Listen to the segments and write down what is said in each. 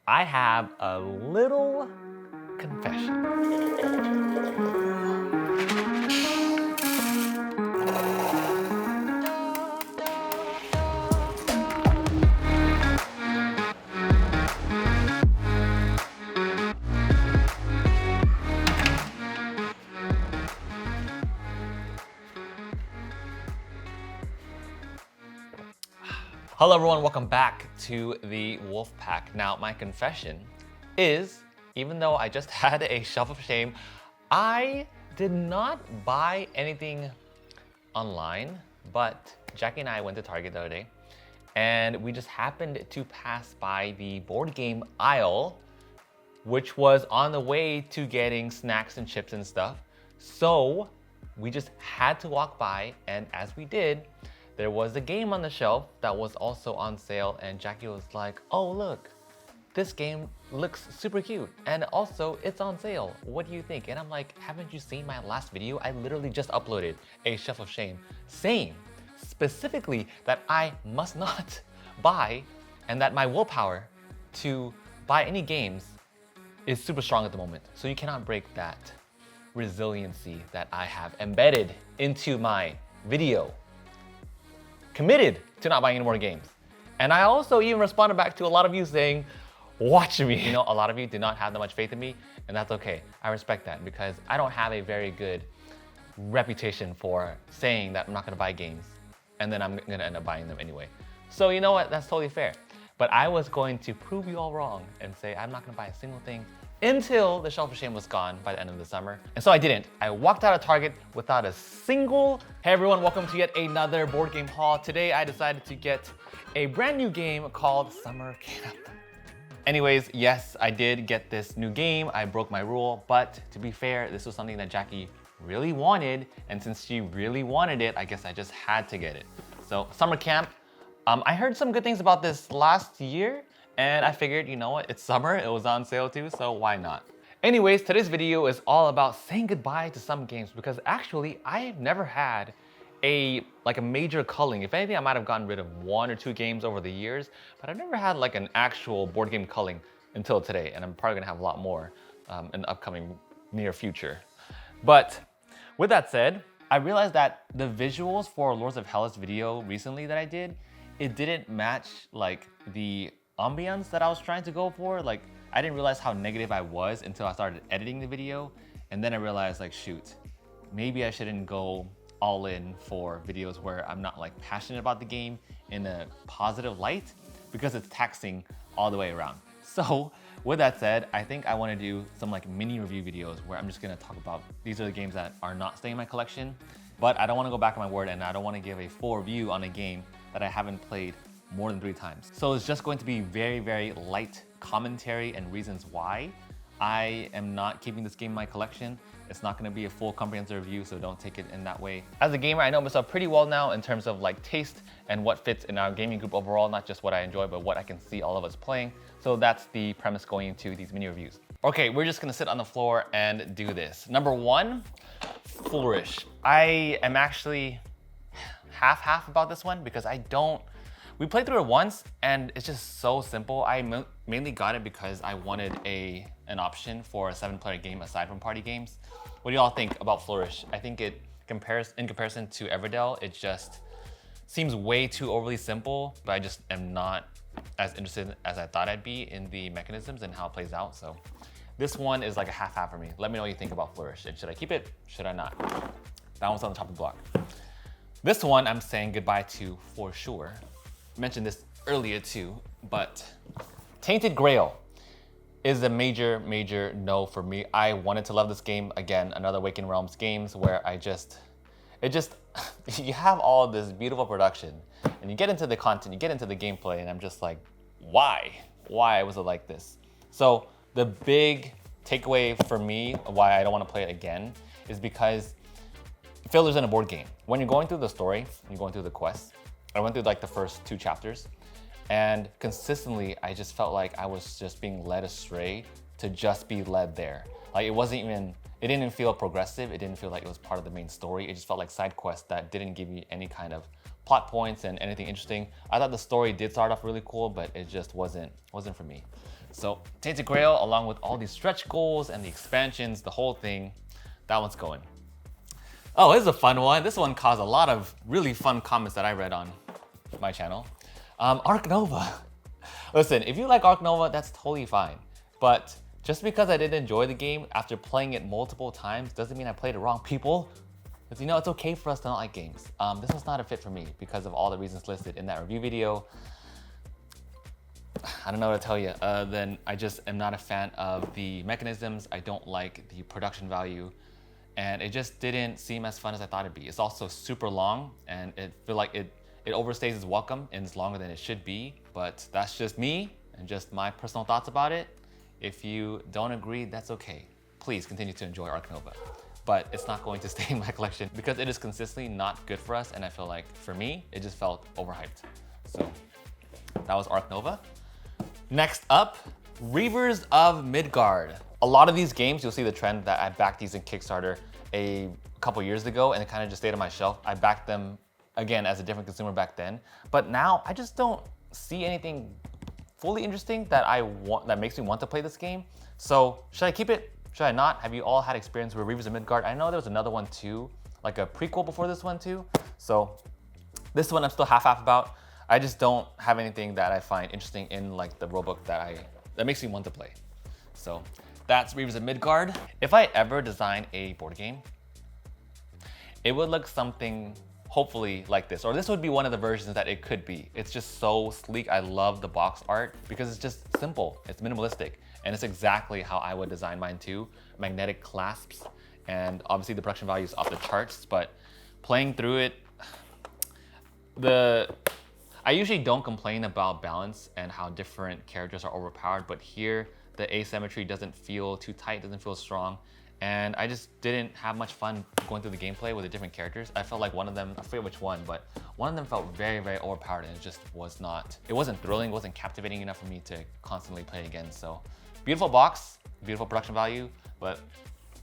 I have a little confession. Hello everyone, welcome back to the Wolf Pack. Now, my confession is, even though I just had a shelf of shame, I did not buy anything online, but Jackie and I went to Target the other day, and we just happened to pass by the board game aisle, which was on the way to getting snacks and chips and stuff. So we just had to walk by, and as we did, there was a game on the shelf that was also on sale, and Jackie was like, oh look, this game looks super cute, and also it's on sale. What do you think? And I'm like, haven't you seen my last video? I literally just uploaded a shelf of shame saying specifically that I must not buy, and that my willpower to buy any games is super strong at the moment. So you cannot break that resiliency that I have embedded into my video. Committed to not buying any more games. And I also even responded back to a lot of you saying, watch me. You know, a lot of you did not have that much faith in me, and that's okay. I respect that because I don't have a very good reputation for saying that I'm not gonna buy games and then I'm gonna end up buying them anyway. So you know what, that's totally fair. But I was going to prove you all wrong and say I'm not gonna buy a single thing until the shelf of shame was gone by the end of the summer. And so I didn't. I walked out of Target without a single. Hey everyone, welcome to yet another board game haul. Today I decided to get a brand new game called Summer Camp. Anyways, yes, I did get this new game. I broke my rule, but to be fair, this was something that Jackie really wanted, and since she really wanted it, I guess I just had to get it. So Summer Camp, I heard some good things about this last year, and I figured, you know what, it's summer, it was on sale too, so why not? Anyways, today's video is all about saying goodbye to some games because actually I've never had a major culling. If anything, I might have gotten rid of 1 or 2 games over the years, but I've never had like an actual board game culling until today, and I'm probably gonna have a lot more in the upcoming near future. But with that said, I realized that the visuals for Lords of Hellas video recently that I did, it didn't match like the ambience that I was trying to go for. Like, I didn't realize how negative I was until I started editing the video, and then I realized like, shoot, maybe I shouldn't go all in for videos where I'm not like passionate about the game in a positive light because it's taxing all the way around. So with that said, I think I want to do some like mini review videos where I'm just going to talk about these are the games that are not staying in my collection, but I don't want to go back on my word and I don't want to give a full review on a game that I haven't played more than 3 times. So it's just going to be very, very light commentary and reasons why I am not keeping this game in my collection. It's not gonna be a full comprehensive review, so don't take it in that way. As a gamer, I know myself pretty well now in terms of like taste and what fits in our gaming group overall, not just what I enjoy, but what I can see all of us playing. So that's the premise going into these mini reviews. Okay, we're just gonna sit on the floor and do this. Number 1, Flourish. I am actually half-half about this one because we played through it once and it's just so simple. I mainly got it because I wanted an option for a 7-player game aside from party games. What do y'all think about Flourish? I think in comparison to Everdell, it just seems way too overly simple, but I just am not as interested as I thought I'd be in the mechanisms and how it plays out. So this one is like a half-half for me. Let me know what you think about Flourish. And should I keep it? Should I not? That one's on the top of the block. This one I'm saying goodbye to for sure. I mentioned this earlier too, but Tainted Grail is a major, major no for me. I wanted to love this game. Again, another Awakened Realms games where you have all this beautiful production and you get into the content, you get into the gameplay, and I'm just like, why? Why was it like this? So the big takeaway for me, why I don't want to play it again, is because fillers in a board game. When you're going through the story, you're going through the quests, I went through like the first 2 chapters, and consistently I just felt like I was just being led astray to just be led there. Like it didn't feel progressive, it didn't feel like it was part of the main story, it just felt like side quests that didn't give you any kind of plot points and anything interesting. I thought the story did start off really cool, but it just wasn't for me. So Tainted Grail, along with all these stretch goals and the expansions, the whole thing, that one's going. Oh, this is a fun one. This one caused a lot of really fun comments that I read on my channel. Ark Nova. Listen, if you like Ark Nova, that's totally fine. But just because I didn't enjoy the game after playing it multiple times doesn't mean I played it wrong, people. Because you know, it's okay for us to not like games. This was not a fit for me because of all the reasons listed in that review video. I don't know what to tell you. Then I just am not a fan of the mechanisms. I don't like the production value. And it just didn't seem as fun as I thought it'd be. It's also super long, and it feel like it overstays its welcome and it's longer than it should be. But that's just me and just my personal thoughts about it. If you don't agree, that's okay. Please continue to enjoy Ark Nova. But it's not going to stay in my collection because it is consistently not good for us, and I feel like for me, it just felt overhyped. So that was Ark Nova. Next up, Reavers of Midgard. A lot of these games, you'll see the trend that I backed these in Kickstarter a couple years ago, and it kind of just stayed on my shelf. I backed them again as a different consumer back then, but now I just don't see anything fully interesting that makes me want to play this game. So should I keep it? Should I not? Have you all had experience with Reavers of Midgard? I know there was another one too, like a prequel before this one too. So this one I'm still half-half about. I just don't have anything that I find interesting in like the rulebook that makes me want to play. So that's Reavers of Midgard. If I ever design a board game, it would look something hopefully like this, or this would be one of the versions that it could be. It's just so sleek. I love the box art because it's just simple, it's minimalistic, and it's exactly how I would design mine too. Magnetic clasps, and obviously the production value is off the charts, but playing through it, I usually don't complain about balance and how different characters are overpowered, but here the asymmetry doesn't feel too tight, doesn't feel strong. And I just didn't have much fun going through the gameplay with the different characters. I felt like one of them, I forget which one, but one of them felt very, very overpowered, and it just it wasn't thrilling, wasn't captivating enough for me to constantly play again. So beautiful box, beautiful production value, but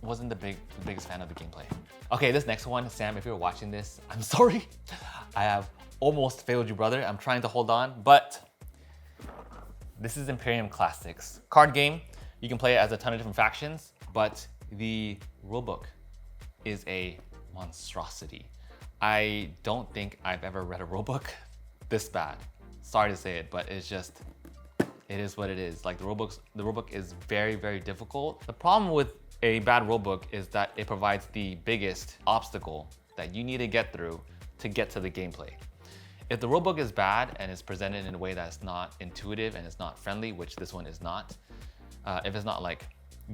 wasn't the biggest fan of the gameplay. Okay, this next one, Sam, if you're watching this, I'm sorry. I have almost failed you, brother. I'm trying to hold on, but this is Imperium Classics. Card game, you can play it as a ton of different factions, but the rulebook is a monstrosity. I don't think I've ever read a rulebook this bad. Sorry to say it, but it is what it is. Like the rulebook is very, very difficult. The problem with a bad rulebook is that it provides the biggest obstacle that you need to get through to get to the gameplay. If the rulebook is bad and is presented in a way that's not intuitive and it's not friendly, which this one is not, if it's not like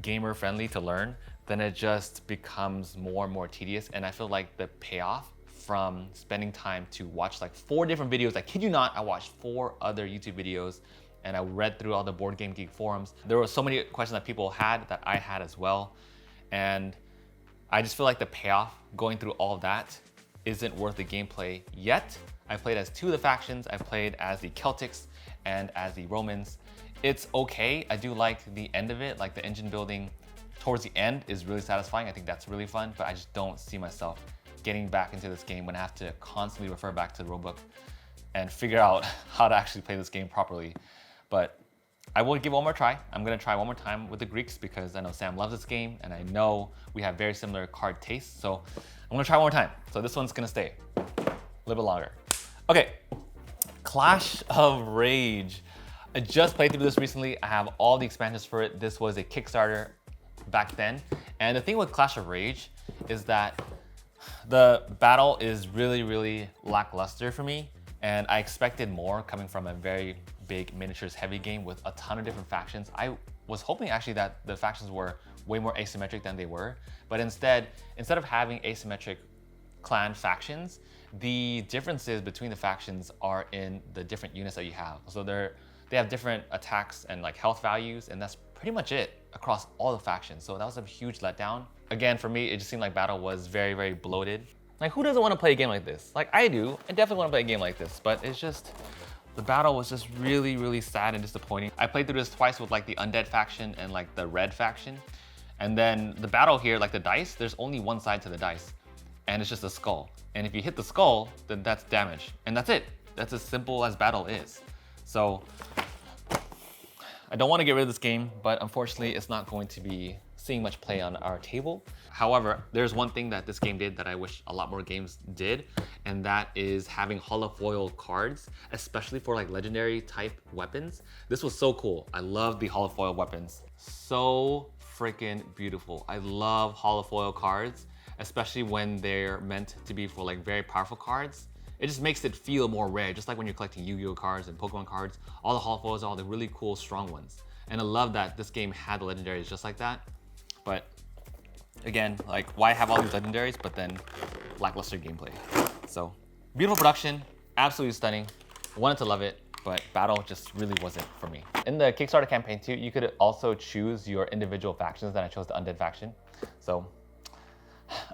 gamer friendly to learn, then it just becomes more and more tedious. And I feel like the payoff from spending time to watch like 4 different videos, I kid you not, I watched 4 other YouTube videos and I read through all the Board Game Geek forums. There were so many questions that people had that I had as well. And I just feel like the payoff going through all that isn't worth the gameplay yet. I played as 2 of the factions. I played as the Celtics and as the Romans. It's okay. I do like the end of it, like the engine building towards the end is really satisfying. I think that's really fun, but I just don't see myself getting back into this game when I have to constantly refer back to the rulebook and figure out how to actually play this game properly. But I will give one more try. I'm gonna try one more time with the Greeks because I know Sam loves this game and I know we have very similar card tastes. So I'm gonna try one more time. So this one's gonna stay a little bit longer. Okay, Clash of Rage. I just played through this recently. I have all the expansions for it. This was a Kickstarter back then. And the thing with Clash of Rage is that the battle is really, really lackluster for me. And I expected more coming from a very big miniatures heavy game with a ton of different factions. I was hoping actually that the factions were way more asymmetric than they were. But instead of having asymmetric clan factions, the differences between the factions are in the different units that you have. So they have different attacks and like health values, and that's pretty much it across all the factions. So that was a huge letdown. Again, for me, it just seemed like battle was very, very bloated. Like, who doesn't want to play a game like this? Like, I do. I definitely want to play a game like this, but it's just, the battle was just really, really sad and disappointing. I played through this twice with like the undead faction and like the red faction. And then the battle here, like the dice, there's only one side to the dice. and it's just a skull. And if you hit the skull, then that's damage. And that's it. That's as simple as battle is. So I don't want to get rid of this game, but unfortunately it's not going to be seeing much play on our table. However, there's one thing that this game did that I wish a lot more games did, and that is having holofoil cards, especially for like legendary type weapons. This was so cool. I love the holofoil weapons. So freaking beautiful. I love holofoil cards, especially when they're meant to be for like very powerful cards. It just makes it feel more rare, just like when you're collecting Yu-Gi-Oh cards and Pokemon cards. All the holofoils are all the really cool, strong ones. And I love that this game had the legendaries just like that. But again, like, why have all these legendaries, but then lackluster gameplay? So, beautiful production, absolutely stunning. Wanted to love it, but battle just really wasn't for me. In the Kickstarter campaign too, you could also choose your individual factions, and I chose the Undead faction. So,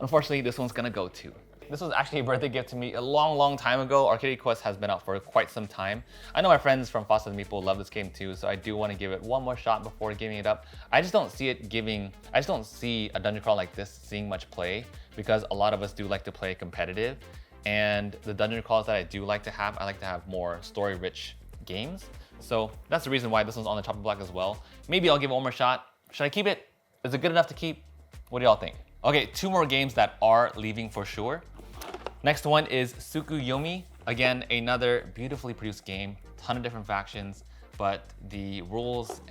unfortunately, this one's gonna go to. This was actually a birthday gift to me a long time ago. Arcade Quest has been out for quite some time. I know my friends from Foster the Meeple love this game too, so I do want to give it one more shot before giving it up. I just don't see a dungeon crawl like this seeing much play, because a lot of us do like to play competitive. And the dungeon crawls that I do like to have, I like to have more story-rich games. So that's the reason why this one's on the chopping block as well. Maybe I'll give it one more shot. Should I keep it? Is it good enough to keep? What do y'all think? Okay, 2 more games that are leaving for sure. Next one is Tsukuyomi. Again, another beautifully produced game, ton of different factions, but the rules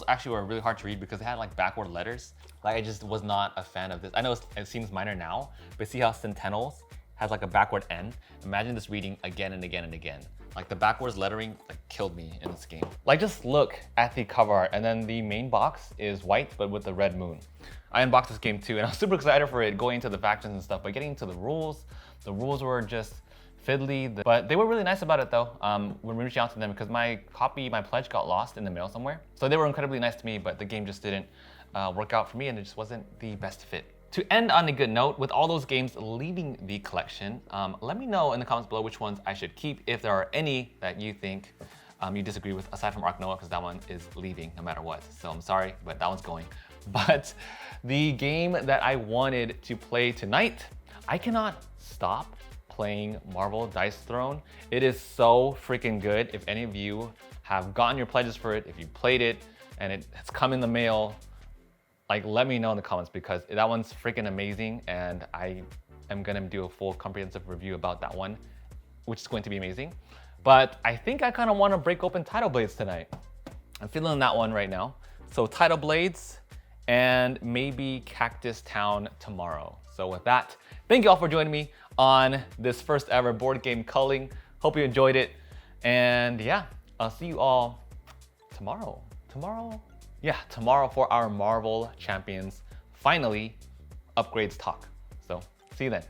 actually were really hard to read because they had like backward letters. Like, I just was not a fan of this. I know it seems minor now, but see how Sentinels has like a backward N? Imagine this reading again and again and again. Like, the backwards lettering like killed me in this game. Like, just look at the cover art, and then the main box is white but with the red moon. I unboxed this game too, and I was super excited for it, going into the factions and stuff, but getting into the rules were just fiddly. But they were really nice about it though, when we reached out to them, because my pledge got lost in the mail somewhere. So they were incredibly nice to me, but the game just didn't work out for me, and it just wasn't the best fit. To end on a good note, with all those games leaving the collection, let me know in the comments below which ones I should keep, if there are any that you think you disagree with, aside from Ark Noah, because that one is leaving no matter what. So I'm sorry, but that one's going. But the game that I wanted to play tonight, I cannot stop playing Marvel Dice Throne. It is so freaking good. If any of you have gotten your pledges for it, if you played it and it's come in the mail, like, let me know in the comments, because that one's freaking amazing, and I am gonna do a full comprehensive review about that one, which is going to be amazing. But I think I kind of want to break open Tidal Blades tonight. I'm feeling that one right now. So Tidal Blades and maybe Cactus Town tomorrow. So with that, thank you all for joining me on this first ever board game culling. Hope you enjoyed it. And yeah, I'll see you all tomorrow. Tomorrow for our Marvel Champions finally upgrades talk. So see you then.